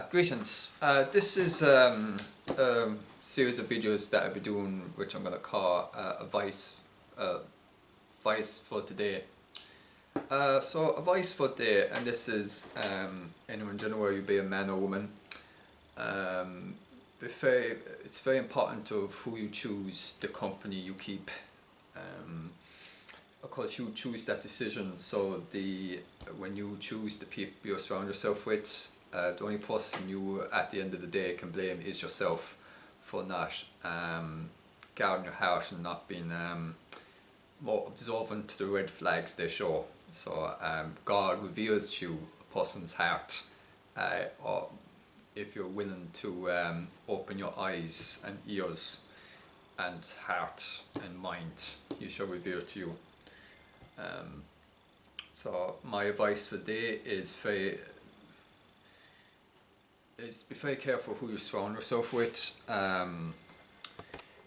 Greetings. This is a series of videos that I'll be doing, which I'm going to call Advice for Today. So, advice for today, and this is anyone in general, whether you be a man or woman. It's very important of who you choose, the company you keep. Of course, you choose that decision. So when you choose the people you surround yourself with, the only person you at the end of the day can blame is yourself for not guarding your heart and not being more observant to the red flags they show. So God reveals to you a person's heart, or if you're willing to open your eyes and ears and heart and mind, He shall reveal to you. So my advice for the day is be very careful who you surround yourself with.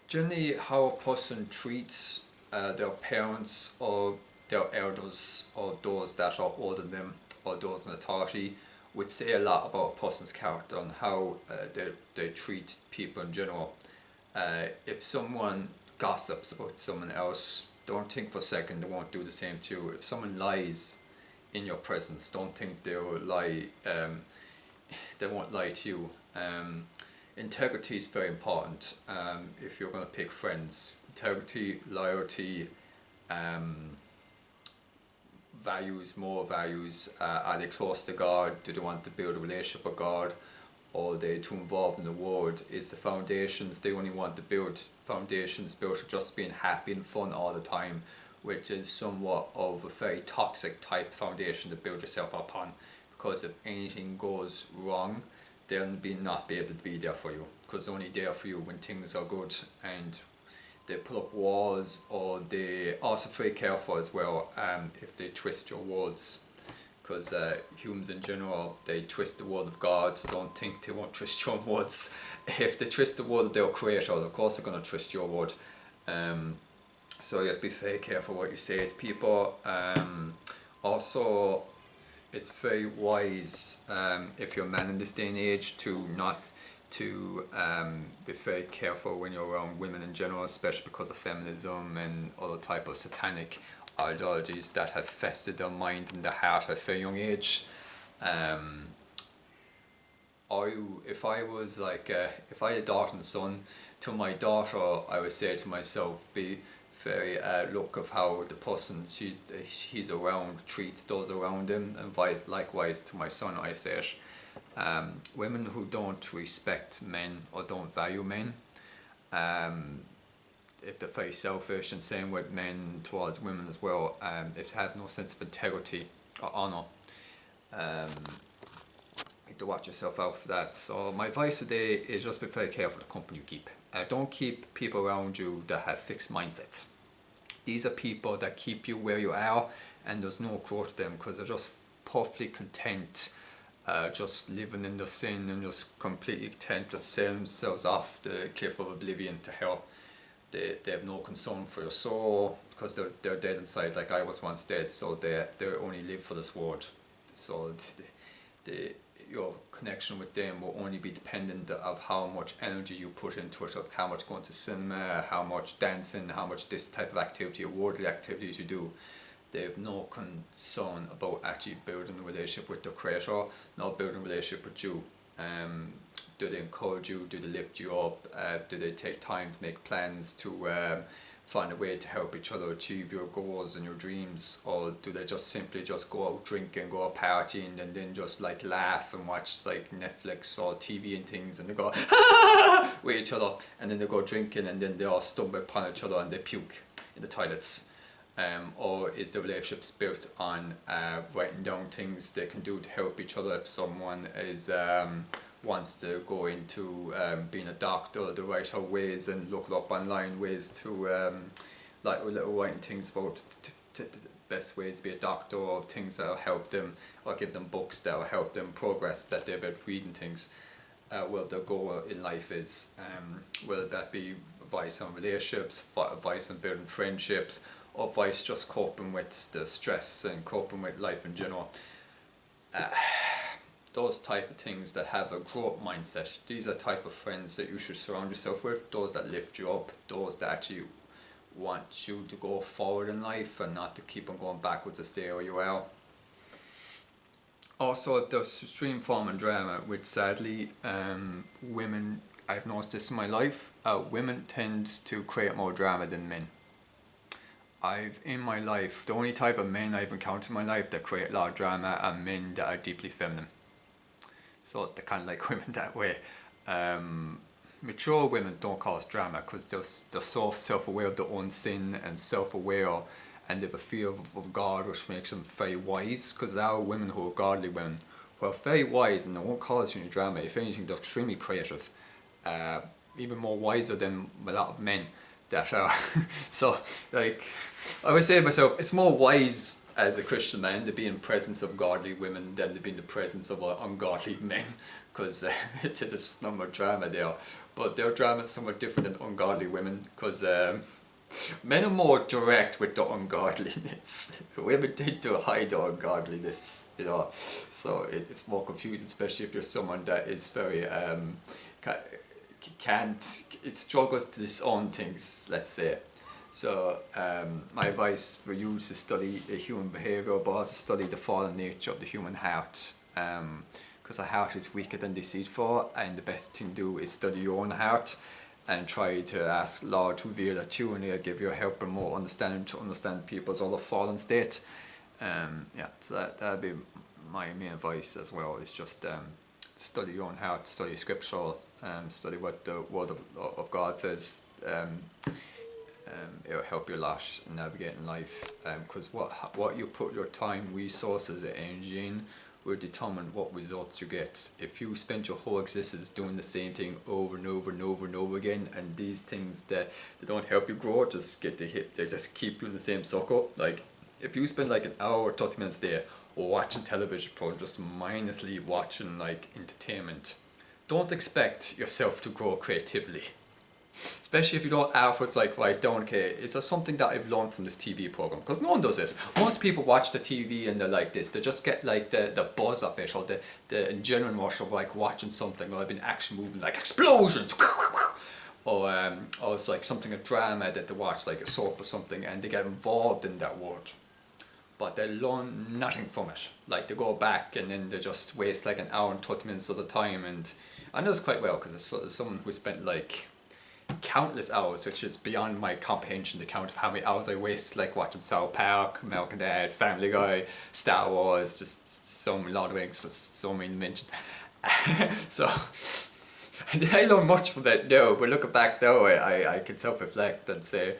Generally, how a person treats their parents or their elders or those that are older than them or those in authority would say a lot about a person's character and how they treat people in general. If someone gossips about someone else, don't think for a second they won't do the same to you. If someone lies in your presence, don't think they will lie. They won't lie to you. Integrity is very important. If you're going to pick friends, integrity, loyalty, moral values. Are they close to God? Do they want to build a relationship with God? Or are they too involved in the world? Is the foundations, they only want to build foundations built of just being happy and fun all the time, which is somewhat of a very toxic type foundation to build yourself upon. Because if anything goes wrong, they'll not be able to be there for you. Because they're only there for you when things are good, and they put up walls, or they also very careful as well if they twist your words. Because humans in general, they twist the word of God, so don't think they won't twist your words. If they twist the word of their creator, of course they're going to twist your word. So you have to be very careful what you say to people. Also, it's very wise if you're a man in this day and age to be very careful when you're around women in general, especially because of feminism and other type of satanic ideologies that have festered their mind and their heart at a very young age. If I had a daughter and son, to my daughter I would say to myself, be very look of how the person he's around treats those around him, and likewise to my son I say it. Women who don't respect men or don't value men, if they're very selfish, and same with men towards women as well, if they have no sense of integrity or honour, you have to watch yourself out for that. So my advice today is just be very careful the company you keep. Don't keep people around you that have fixed mindsets. These are people that keep you where you are, and there's no growth to them because they're just perfectly content, just living in their sin and just completely content to sell themselves off the cliff of oblivion to hell. They have no concern for your soul because they're dead inside, like I was once dead, so they only live for this world. So your connection with them will only be dependent of how much energy you put into it, of how much going to cinema, how much dancing, how much this type of activity or worldly activities you do. They have no concern about actually building a relationship with their creator, not building a relationship with you. Do they encourage you? Do they lift you up? Do they take time to make plans to find a way to help each other achieve your goals and your dreams? Or do they just simply just go out drinking, go out partying, and then just like laugh and watch like Netflix or TV and things, and they go with each other, and then they go drinking, and then they all stumble upon each other and they puke in the toilets? Or is the relationships built on writing down things they can do to help each other? If someone is wants to go into being a doctor, the right ways, and look up online ways to like little writing things about the best ways to be a doctor, or things that will help them, or give them books that will help them progress, that they're about reading things. Well, their goal in life is, whether that be advice on relationships, advice on building friendships, or advice just coping with the stress and coping with life in general. those type of things that have a growth mindset. These are type of friends that you should surround yourself with, those that lift you up, those that actually want you to go forward in life and not to keep on going backwards to stay where you are. Also, there's extreme form of drama, which sadly women, I've noticed this in my life, women tend to create more drama than men. In my life, the only type of men I've encountered in my life that create a lot of drama are men that are deeply feminine. So they're kind of like women that way. Mature women don't cause drama because they're so self-aware of their own sin and self-aware, and they have a fear of God, which makes them very wise, because there are women who are godly women who are very wise and they won't cause you any drama. If anything, they're extremely creative, even more wiser than a lot of men that are. So, like, I would say to myself, it's more wise as a Christian man to be in presence of godly women than to be in the presence of ungodly men, because it's just no more drama there. But their drama is somewhat different than ungodly women, because men are more direct with the ungodliness. Women tend to hide the ungodliness, you know. So it's more confusing, especially if you're someone that is very it struggles to disown things, let's say. So my advice for you is to study human behaviour, but also study the fallen nature of the human heart, because our heart is wicked and deceitful, and the best thing to do is study your own heart and try to ask Lord to reveal that to you, and He'll give you help and more understanding to understand people's other fallen state. Yeah, so that'd be my main advice as well, is just study your own heart, study scripture, study what the word of God says. It'll help you a lot in navigating life, because what you put your time, resources and energy in will determine what results you get. If you spend your whole existence doing the same thing over and over and over and over again, and these things that they don't help you grow, just get the hit, they just keep you in the same circle. Like, if you spend like an hour or 30 minutes there watching television programs, just mindlessly watching like entertainment, don't expect yourself to grow creatively. Especially if you don't afterwards like write down, okay, is there something that I've learned from this TV program? Because no one does this. Most people watch the TV and they're like this. They just get like the buzz of it, or the adrenaline rush of like watching something, or an action movie like explosions, or it's like something, a drama that they watch, like a soap or something, and they get involved in that world. But they learn nothing from it. Like, they go back and then they just waste like an hour and 30 minutes of the time. And I know this quite well because it's someone who spent like countless hours, which is beyond my comprehension, the count of how many hours I waste like watching South Park, American Dad, Family Guy, Star Wars, just so many, Lord of the Rings, so many to mention. So I learned much from that now, but looking back now, I can self-reflect and say,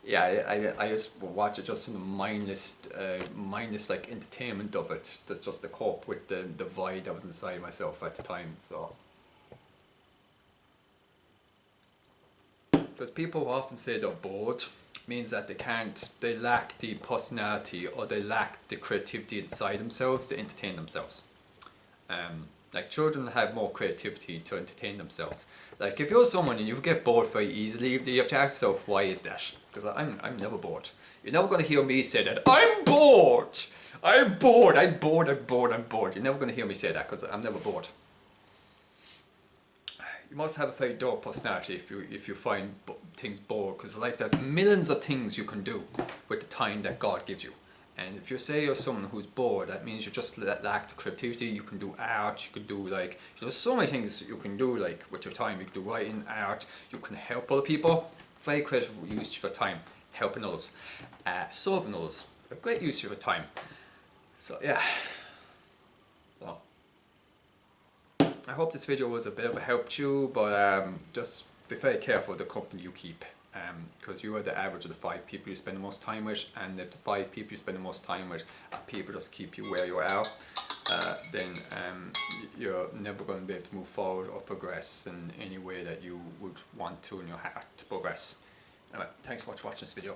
yeah, I just watch it just from the mindless like entertainment of it, that's just to cope with the void that was inside myself at the time. So, because people who often say they're bored, means that they lack the personality, or they lack the creativity inside themselves to entertain themselves. Like, children have more creativity to entertain themselves. Like, if you're someone and you get bored very easily, you have to ask yourself, why is that? Because I'm never bored. You're never going to hear me say that, I'm bored! I'm bored, I'm bored, I'm bored, I'm bored. You're never going to hear me say that, because I'm never bored. You must have a very dull personality if you find things bored, because like, there's millions of things you can do with the time that God gives you. And if you say you're someone who's bored, that means you just lack the creativity. You can do art, you can do like, there's so many things you can do like with your time. You can do writing, art, you can help other people. Very creative use of your time, helping others, serving others. A great use of your time. So yeah. Well, I hope this video was a bit of a help to you, but just be very careful of the company you keep. Because you are the average of the 5 people you spend the most time with, and if the 5 people you spend the most time with people just keep you where you are, then you're never going to be able to move forward or progress in any way that you would want to in your heart to progress. Anyway, thanks so much for watching this video.